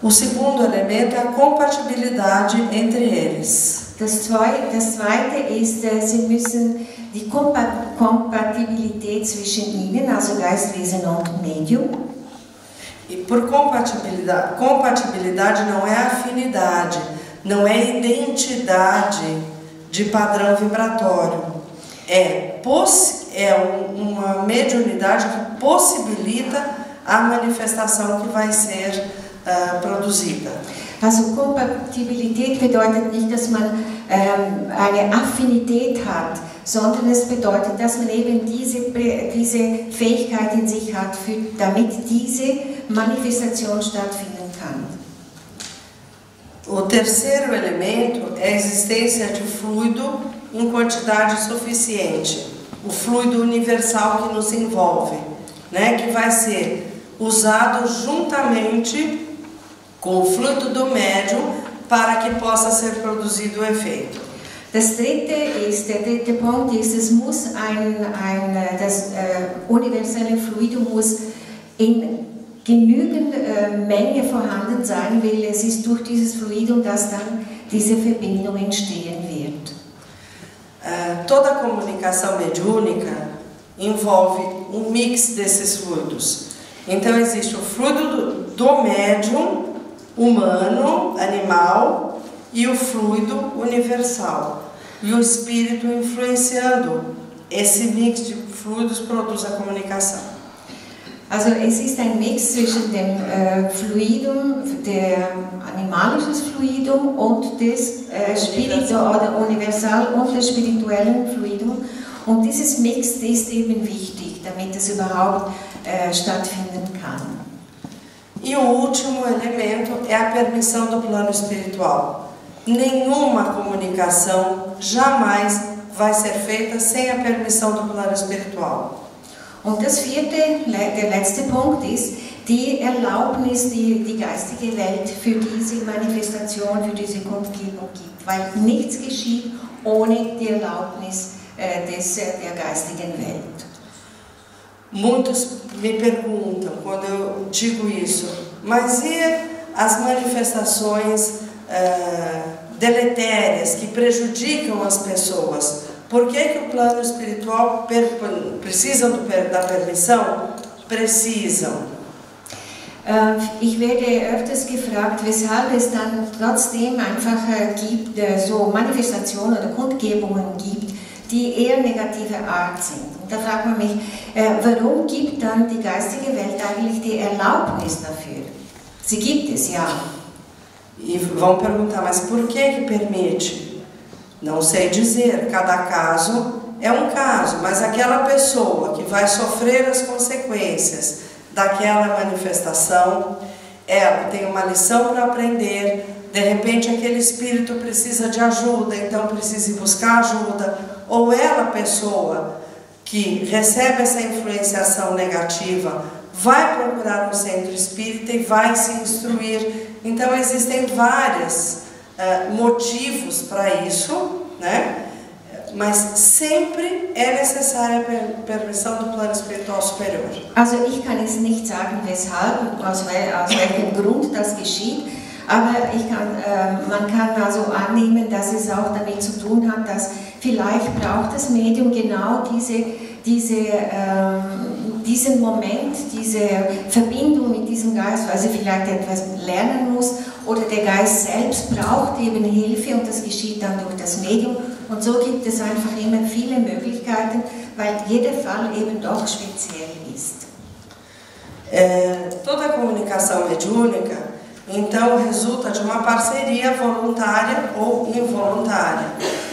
O segundo elemento é a compatibilidade entre eles. Das zweite ist, sie müssen die Kompatibilität zwischen ihnen, also Geistwesen und Medium. E por compatibilidade não é afinidade, não é identidade de padrão vibratório. É uma mediunidade que possibilita a manifestação que vai ser produzida. Also Kompatibilität bedeutet nicht, dass man eine Affinität hat, sondern es bedeutet, dass man eben diese Fähigkeit in sich hat, damit diese Manifestation stattfinden kann. O terceiro elemento é a existência de fluido em quantidade suficiente, o fluido universal que nos envolve, né, que vai ser usado juntamente com o fluido do médium para que possa ser produzido o efeito. Der dritte Punkt ist, es muss das universelle Fluidum muss in genügend Menge vorhanden sein, weil es ist durch dieses Fluidum, dass dann diese Verbindung entstehen wird. Toda comunicação mediúnica envolve um mix desses fluidos. Então existe o fluido do médium humano, animal, e o fluido universal. E o espírito influenciando esse mix de fluidos produz a comunicação. Also es ist ein Mix zwischen dem Fluidum, der animalisches Fluidum und des oder universal und des spirituellen Fluidum. Und dieses Mix ist eben wichtig, damit es überhaupt stattfinden kann. E o último elemento é a permissão do plano espiritual. Nenhuma comunicação jamais vai ser feita sem a permissão do plano espiritual. Und das der letzte Punkt ist die Erlaubnis, die die geistige Welt für diese Manifestation, für diese Kundgebung gibt, weil nichts geschieht ohne die Erlaubnis der geistigen Welt. Muitos me perguntam, quando eu digo isso, mas e as manifestações deletérias que prejudicam as pessoas? Por que o plano espiritual precisa da permissão? Precisam. Ich werde öfters gefragt, weshalb es dann trotzdem einfach gibt, so Manifestationen oder Kundgebungen gibt, die eher negative Art sind. Und da fragt man mich, warum gibt dann die geistige Welt eigentlich die Erlaubnis dafür? Sie gibt es, ja. E vão perguntar, mas por que permite? Não sei dizer, cada caso é um caso, mas aquela pessoa que vai sofrer as consequências daquela manifestação, ela tem uma lição para aprender, de repente aquele espírito precisa de ajuda, então precisa ir buscar ajuda, ou ela, pessoa que recebe essa influenciação negativa, vai procurar um centro espírita e vai se instruir. Então existem vários motivos para isso, né? Mas sempre é necessária a permissão do plano espiritual superior. Also ich kann es nicht sagen, weshalb, aus welchem Grund das geschieht, aber man kann also annehmen, dass es auch damit zu tun hat, dass vielleicht braucht das Medium genau diesen Moment, diese Verbindung mit diesem Geist, weil sie vielleicht etwas lernen muss, oder der Geist selbst braucht eben Hilfe und das geschieht dann durch das Medium. Und so gibt es einfach immer viele Möglichkeiten, weil jeder Fall eben doch speziell ist. Toda comunicação mediúnica, então, resulta de uma parceria voluntária ou involuntária,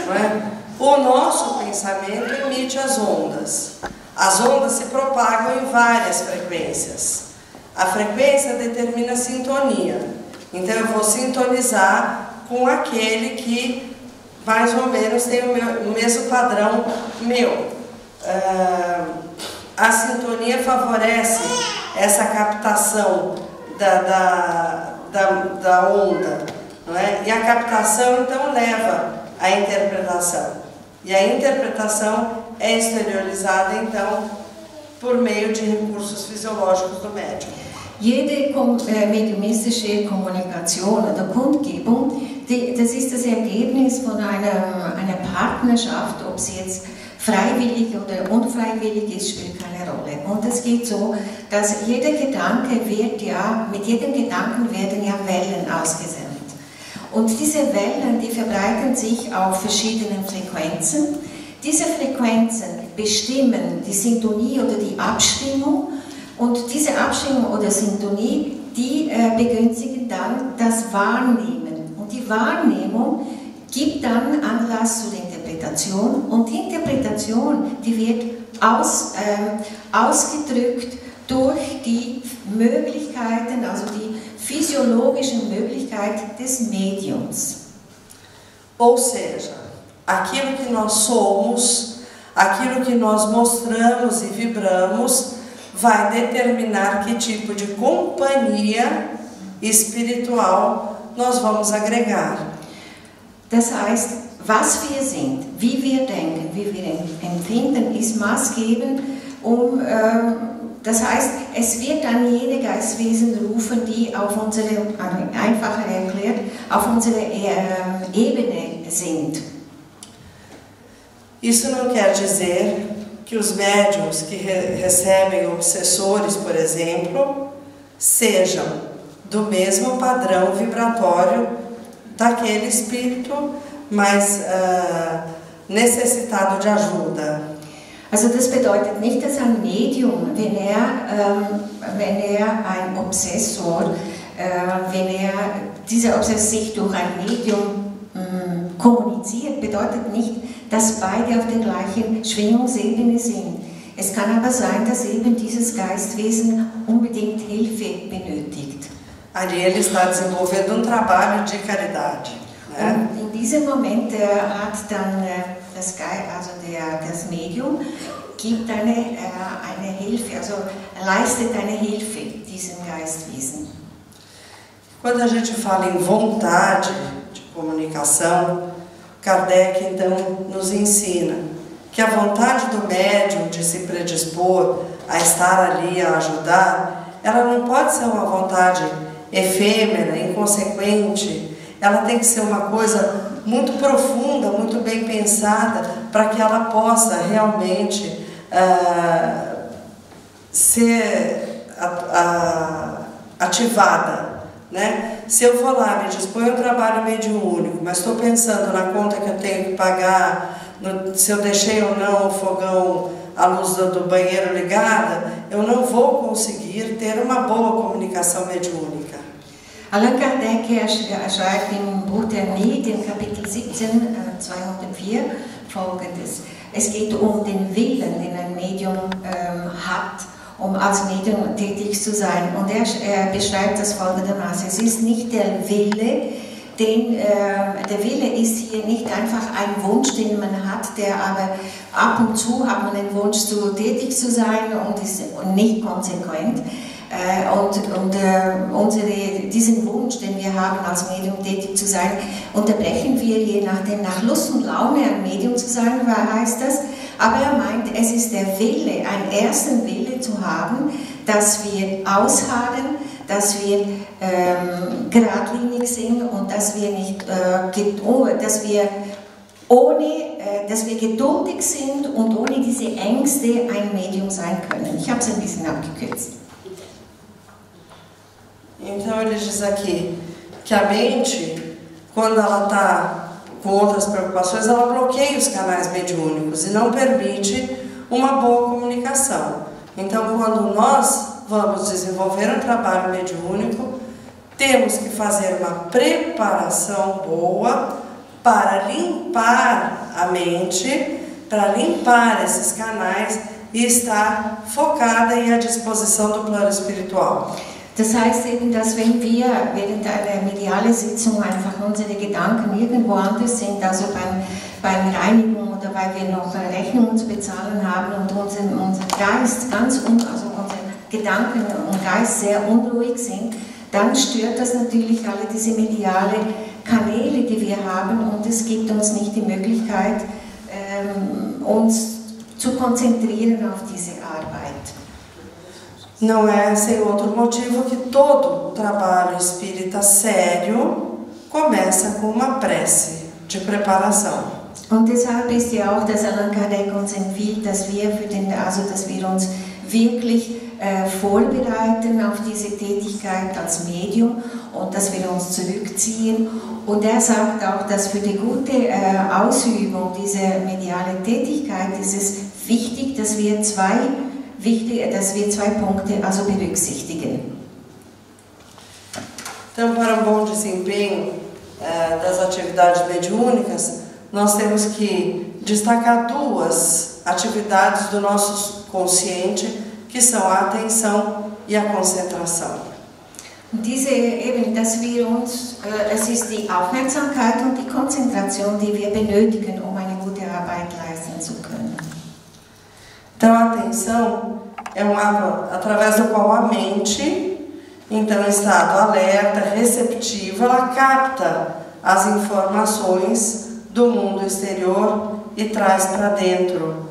não é? O nosso pensamento emite as ondas. As ondas se propagam em várias frequências. A frequência determina a sintonia. Então eu vou sintonizar com aquele que mais ou menos tem o mesmo padrão meu. A sintonia favorece essa captação da onda, não é? E a captação então leva à interpretação. E a interpretação é exteriorizada então por meio de recursos fisiológicos do médium. Jede mediumistische Kommunikation oder Kundgebung, das ist das Ergebnis von einer Partnerschaft, ob sie jetzt freiwillig oder unfreiwillig ist, spielt keine Rolle. Und es geht so, dass jeder Gedanke wird ja, mit jedem Gedanken werden ja Wellen ausgesendet. Und diese Wellen, die verbreiten sich auf verschiedenen Frequenzen. Diese Frequenzen bestimmen die Sintonie oder die Abstimmung. Und diese Abstimmung oder Sintonie, die begünstigen dann das Wahrnehmen. Und die Wahrnehmung gibt dann Anlass zur Interpretation. Und die Interpretation, die wird ausgedrückt durch die Möglichkeiten, also die physiologischen Möglichkeiten des Médiums. Ou seja, aquilo que nós somos, aquilo que nós mostramos e vibramos, vai determinar que tipo de companhia espiritual nós vamos agregar. Das heißt, was wir sind, wie wir denken, wie wir empfinden, ist maßgebend, das heißt, es wird dann jene Geistwesen rufen, die auf unsere, einfacher erklärt, auf unserer Ebene sind. Isso não quer dizer que os médiuns que recebem obsessores, por exemplo, sejam do mesmo padrão vibratório daquele espírito mais necessitado de ajuda. Also das bedeutet nicht, dass ein Medium, wenn er ein Obsessor, dieser Obsessor sich durch ein Medium kommuniziert, bedeutet nicht, dass beide auf der gleichen Schwingungsebene sind. Es kann aber sein, dass eben dieses Geistwesen unbedingt Hilfe benötigt. Ali ele está desenvolvendo trabalho de caridade. Und in diesem Moment hat dann das Medium gibt eine Hilfe, also leistet eine Hilfe diesem Geistwesen. Quando a gente fala em vontade de comunicação, Kardec então nos ensina que a vontade do médium de se predispor a estar ali a ajudar, ela não pode ser uma vontade efêmera, inconsequente, ela tem que ser uma coisa muito profunda, muito bem pensada, para que ela possa realmente ser ativada, né? Se eu vou lá, me dispõe um trabalho mediúnico, mas estou pensando na conta que eu tenho que pagar, se eu deixei ou não o fogão, a luz do banheiro ligada, eu não vou conseguir ter uma boa comunicação mediúnica. Allan Kardec schreibt im Buch der Medien, Kapitel 17, 204, folgendes. Es geht um den Willen, den ein Medium hat, um als Medium tätig zu sein. Und er beschreibt das folgendermaßen. Es ist nicht der Wille, der Wille ist hier nicht einfach ein Wunsch, den man hat, der aber ab und zu hat man den Wunsch, so tätig zu sein und ist nicht konsequent. Diesen Wunsch, den wir haben, als Medium tätig zu sein, unterbrechen wir je nachdem nach Lust und Laune ein Medium zu sein, heißt das. Aber er meint, es ist der Wille, einen ersten Wille zu haben, dass wir ausharren, dass wir geradlinig sind und dass wir nicht, dass wir geduldig sind und ohne diese Ängste ein Medium sein können. Ich habe es ein bisschen abgekürzt. Então ele diz aqui que a mente, quando ela está com outras preocupações, ela bloqueia os canais mediúnicos e não permite uma boa comunicação. Então, quando nós vamos desenvolver um trabalho mediúnico, temos que fazer uma preparação boa para limpar a mente, para limpar esses canais e estar focada e à disposição do plano espiritual. Das heißt eben, dass wenn wir während einer medialen Sitzung einfach unsere Gedanken irgendwo anders sind, also beim Reinigung oder weil wir noch Rechnungen zu bezahlen haben und unser Geist also unsere Gedanken und Geist sehr unruhig sind, dann stört das natürlich alle diese mediale Kanäle, die wir haben, und es gibt uns nicht die Möglichkeit, uns zu konzentrieren auf diese Arbeit. Não é sem outro motivo que todo o trabalho espírita sério começa com uma prece de preparação. Und deshalb ist ja auch, dass Allan Kardec uns empfiehlt, dass wir uns wirklich vorbereiten auf diese Tätigkeit als Medium und dass wir uns zurückziehen. Und er sagt auch, dass für die gute Ausübung dieser medialen Tätigkeit ist es wichtig, dass wir zwei Punkte also berücksichtigen. Então, para um bom desempenho das atividades mediúnicas, nós temos que destacar duas atividades do nosso consciente, que são a atenção e a concentração. Es ist die Aufmerksamkeit und die Konzentration, die wir benötigen, um eine gute Arbeit leisten zu können. Então, a atenção é um ato através do qual a mente, então em estado alerta, receptiva, ela capta as informações do mundo exterior e traz para dentro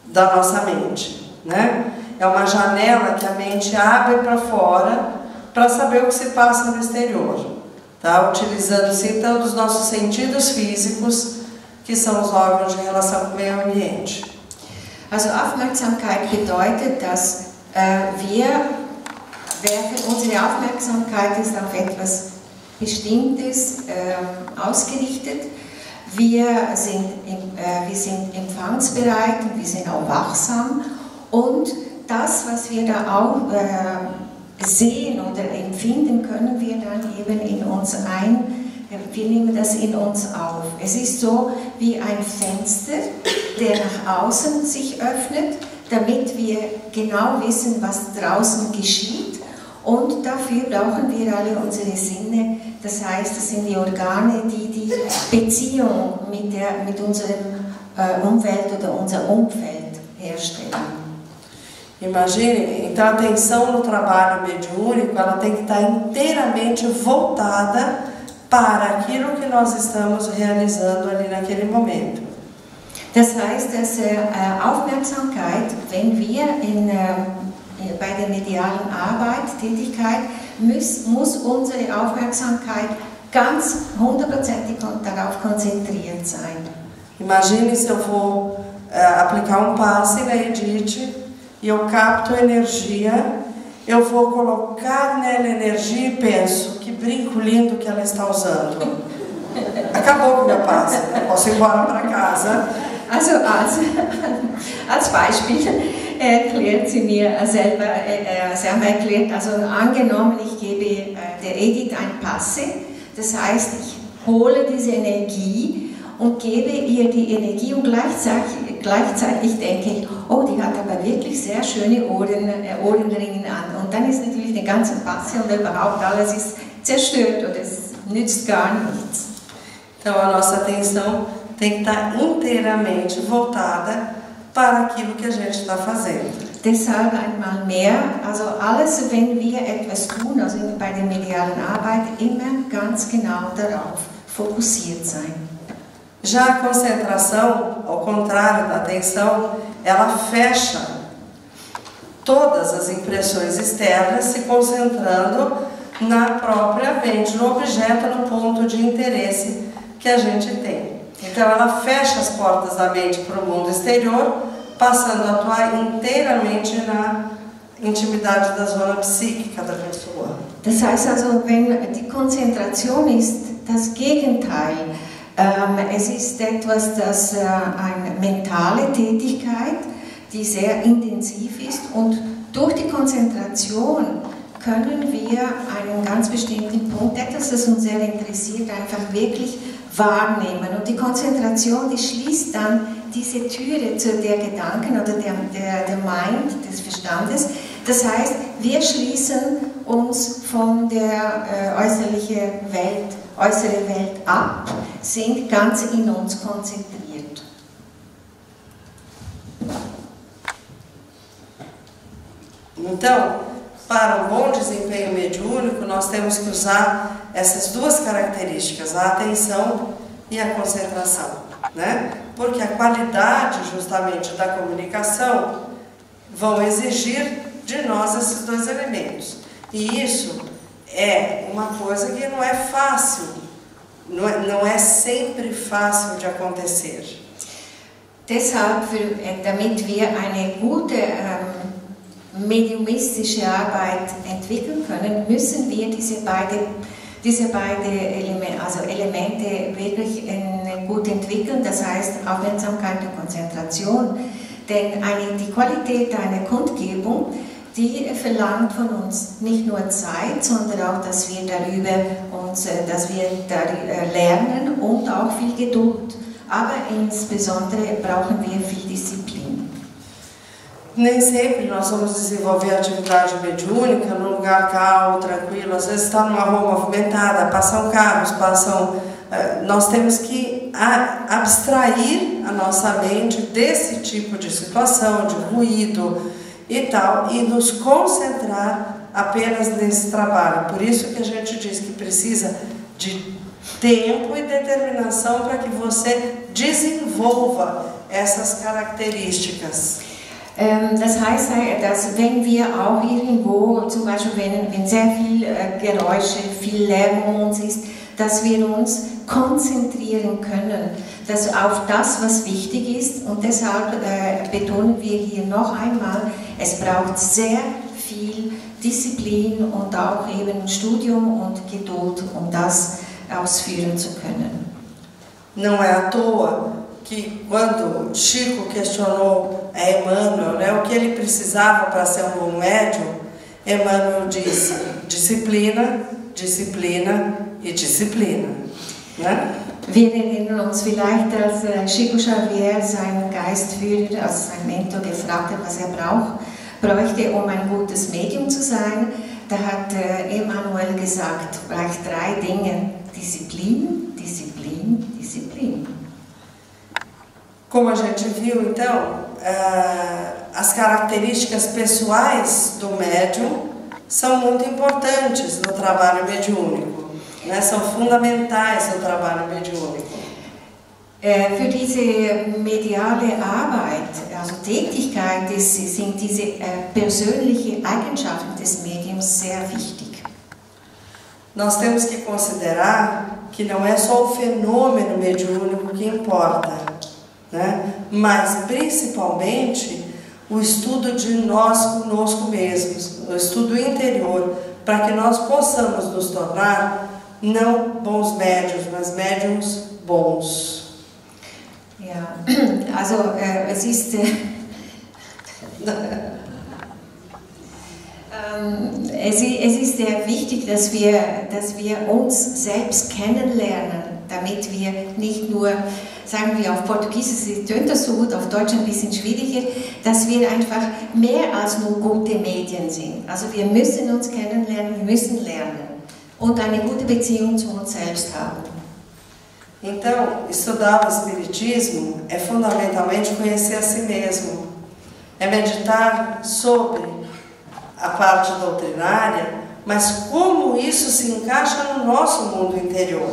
da nossa mente, né? É uma janela que a mente abre para fora para saber o que se passa no exterior, tá? Utilizando-se então dos nossos sentidos físicos, que são os órgãos de relação com o meio ambiente. Also Aufmerksamkeit bedeutet, dass unsere Aufmerksamkeit ist auf etwas Bestimmtes ausgerichtet. Wir sind empfangsbereit und wir sind auch wachsam. Und das, was wir da auch sehen oder empfinden, können wir dann eben in uns wir nehmen das in uns auf. Es ist so wie ein Fenster, der nach außen sich öffnet, damit wir genau wissen, was draußen geschieht. Und dafür brauchen wir alle unsere Sinne. Das heißt, das sind die Organe, die die Beziehung mit unserem Umwelt oder unser Umfeld herstellen. Imagine, então a atenção no trabalho mediúnico, ela tem que estar inteiramente voltada para aquilo que nós estamos realizando ali naquele momento. Das heißt, dass Aufmerksamkeit, wenn wir bei der medialen Arbeit, Tätigkeit, muss unsere Aufmerksamkeit ganz 100% darauf konzentriert sein. Imagine se eu vou aplicar passe na Edith e eu capto energia, eu vou colocar nela energia e penso, que brinco lindo que ela está usando. Acabou com o meu passe, eu posso ir embora para casa. Also als Beispiel erklärt sie mir selber, sie haben erklärt, also angenommen, ich gebe der Edith ein Passe, das heißt, ich hole diese Energie und gebe ihr die Energie und gleichzeitig denke ich, oh, die hat aber wirklich sehr schöne Ohrenringe an. Und dann ist natürlich der ganze Passe und überhaupt alles ist zerstört oder es nützt gar nichts. Então a nossa atenção tem que estar inteiramente voltada para aquilo que a gente está fazendo. Deshalb einmal mehr, also alles, wenn wir etwas tun, also bei der medialen Arbeit, immer ganz genau darauf fokussiert sein. Já a concentração, ao contrário da atenção, ela fecha todas as impressões externas, se concentrando na própria mente, no objeto, no ponto de interesse que a gente tem. Então ela fecha as portas da mente para o mundo exterior, passando a atuar inteiramente na intimidade da zona psíquica da pessoa. Das heißt also, wenn die Konzentration ist das Gegenteil, es ist etwas, das eine mentale Tätigkeit, die sehr intensiv ist und durch die Konzentration können wir einen ganz bestimmten Punkt, etwas, das uns sehr interessiert, einfach wirklich wahrnehmen. Und die Konzentration, die schließt dann diese Türe zu der Gedanken oder der Mind, des Verstandes. Das heißt, wir schließen uns von der äußeren Welt ab, sind ganz in uns konzentriert. Então, para um bom desempenho mediúnico, nós temos que usar essas duas características, a atenção e a concentração, né? Porque a qualidade justamente da comunicação vão exigir de nós esses dois elementos. E isso é uma coisa que não é fácil, não é sempre fácil de acontecer. Deshalb, damit wir eine gute mediumistische Arbeit entwickeln können, müssen wir diese beiden Elemente wirklich gut entwickeln, das heißt Aufmerksamkeit und Konzentration. Denn die Qualität einer Kundgebung, die verlangt von uns nicht nur Zeit, sondern auch, dass wir darüber lernen und auch viel Geduld. Aber insbesondere brauchen wir viel Disziplin. Nem sempre nós vamos desenvolver a atividade mediúnica num lugar calmo, tranquilo. Às vezes está numa rua movimentada, passam carros, nós temos que abstrair a nossa mente desse tipo de situação, de ruído e tal, e nos concentrar apenas nesse trabalho. Por isso que a gente diz que precisa de tempo e determinação para que você desenvolva essas características. Das heißt, dass wenn wir auch irgendwo, zum Beispiel wenn sehr viel Geräusche, viel Lärm um uns ist, dass wir uns konzentrieren können, dass auf das, was wichtig ist, und deshalb betonen wir hier noch einmal, es braucht sehr viel Disziplin und auch eben Studium und Geduld, um das ausführen zu können. Não é à toa que quando Chico questionou a Emmanuel, né, o que ele precisava para ser um bom médium, Emmanuel disse: disciplina, disciplina e disciplina. Né? Wir erinnern uns vielleicht, als Chico Xavier seinen Geistführer, also seinen Mentor, gefragt hat, was er bräuchte, um ein gutes Medium zu sein. Da hat Emmanuel gesagt, braucht 3 Dinge: Disziplin, Disziplin, Disziplin. Como a gente viu, então, as características pessoais do médium são muito importantes no trabalho mediúnico, né? São fundamentais no trabalho mediúnico. Für diese mediale Arbeit, also Tätigkeit, sind diese persönlichen Eigenschaften des Mediums sehr wichtig. Nós temos que considerar que não é só o fenômeno mediúnico que importa, né? Mas principalmente o estudo de nós conosco mesmos, o estudo interior, para que nós possamos nos tornar não bons médiuns, mas médiuns bons. Ja, also es ist sehr wichtig, dass wir uns selbst kennenlernen, damit wir nicht nur, sagen wir auf Portugiesisch tönt das so gut, auf Deutsch ein bisschen schwieriger, dass wir einfach mehr als nur gute Medien sind. Also wir müssen uns kennenlernen, wir müssen lernen und eine gute Beziehung zu uns selbst haben. Então, estudar o Espiritismo é fundamentalmente conhecer a si mesmo, é meditar sobre a parte doutrinária, mas como isso se encaixa no nosso mundo interior.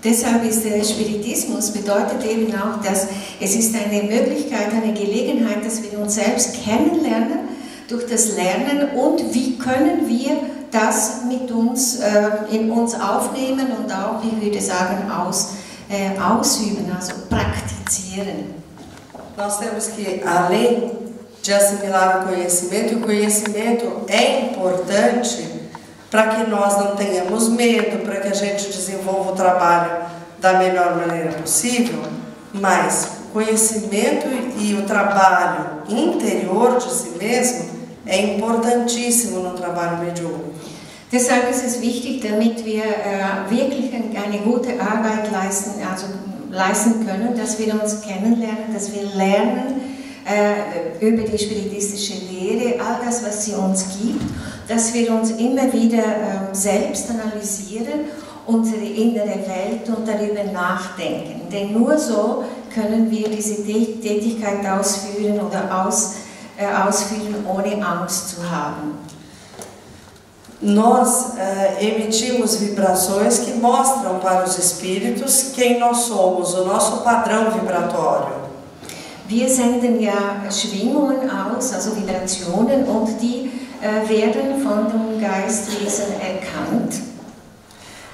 Deshalb ist der Spiritismus bedeutet eben auch, dass es ist eine Möglichkeit, eine Gelegenheit, dass wir uns selbst kennenlernen durch das Lernen und wie können wir das mit uns in uns aufnehmen und auch, ich würde sagen, ausüben, also praktizieren. Nós temos que, além de assimilar o conhecimento é importante para que nós não tenhamos medo, para que a gente desenvolva o trabalho da melhor maneira possível, mas o conhecimento e o trabalho interior de si mesmo é importantíssimo no trabalho mediúnico. Deshalb ist es wichtig, damit wir wirklich eine gute Arbeit leisten können, dass wir uns kennenlernen, dass wir lernen über die spiritistische Lehre, all das, was sie uns gibt, dass wir uns immer wieder selbst analysieren, unsere innere Welt und darüber nachdenken. Denn nur so können wir diese Tätigkeit ausführen oder ausführen, ohne Angst zu haben. Nós emitimos vibrações que mostram para os espíritos quem nós somos, o nosso padrão vibratório. wir senden ja Schwingungen aus, also Vibrationen, und die werden von dem Geistwesen erkannt.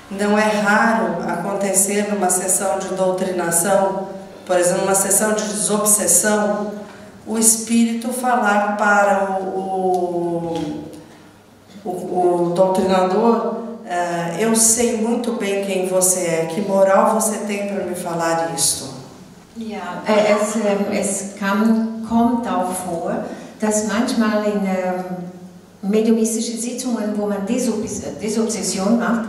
Não é raro acontecer numa sessão de doutrinação, por exemplo, uma sessão de desobsessão, o espírito falar para o doutrinador: eu sei muito bem quem você é, que moral você tem para me falar isto. Ja, es kommt auch vor, dass manchmal in mediumistischen Sitzungen, wo man Desobsession macht,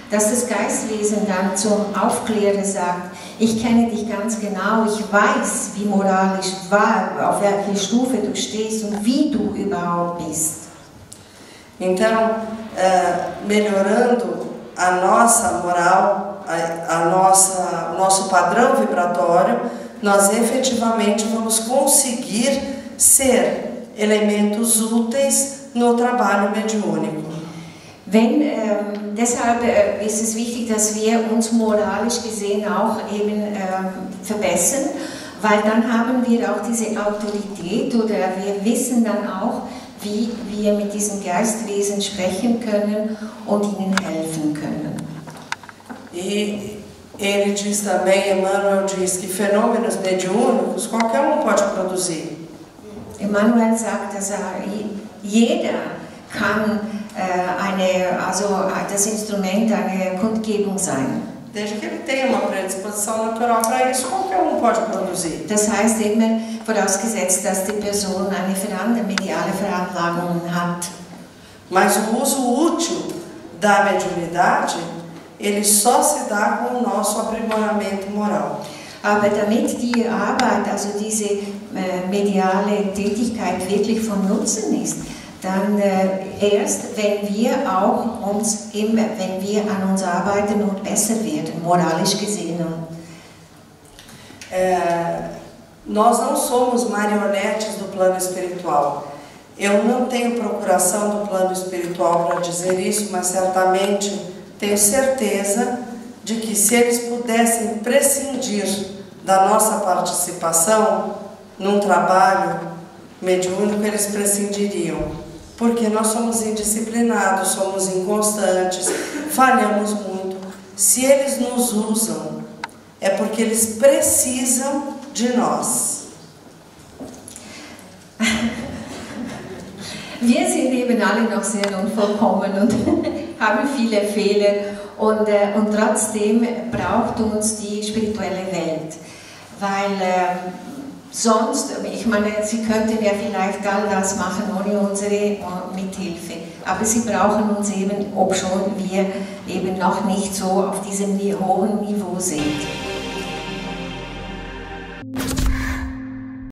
dass das Geistwesen dann zum Aufklärer sagt: ich kenne dich ganz genau, ich weiß, wie moralisch wahr, auf welcher Stufe du stehst und wie du überhaupt bist. Então, melhorando a nossa moral, o nosso padrão vibratório, nós efetivamente vamos conseguir ser elementos úteis no trabalho mediúnico. Deshalb ist es wichtig, dass wir uns moralisch gesehen auch eben verbessern, weil dann haben wir auch diese Autorität, oder wir wissen dann auch, wie wir mit diesen Geistwesen sprechen können und ihnen helfen können. E ele diz também, Emmanuel diz, que fenômenos mediúnicos qualquer um pode produzir. Emmanuel sagt, dass jeder kann das Instrument eine Kundgebung sein. Desde que ele tenha uma predisposição natural para isso, qualquer um pode produzir. Das heißt immer vorausgesetzt, dass die Person eine mediale Veranlagung hat. Mas o uso útil da mediunidade, ele só se dá com o nosso aprimoramento moral. Aber damit die Arbeit, also diese mediale Tätigkeit wirklich von Nutzen ist, dann erst, wenn wir an uns arbeiten und besser werden, moralisch gesehen. Nós não somos marionetes do plano espiritual. Eu não tenho procuração do plano espiritual para dizer isso, mas certamente tenho certeza de que se eles pudessem prescindir da nossa participação num trabalho mediúnico, eles prescindiriam. Porque nós somos indisciplinados, somos inconstantes, falhamos muito. Se eles nos usam, é porque eles precisam de nós. Wir sind eben alle noch sehr unvollkommen und haben viele Fehler, und trotzdem braucht uns die spirituelle Welt, weil sonst, ich meine, sie könnten ja vielleicht all das machen ohne unsere Mithilfe, aber sie brauchen uns eben, obschon wir eben noch nicht so auf diesem hohen Niveau sind.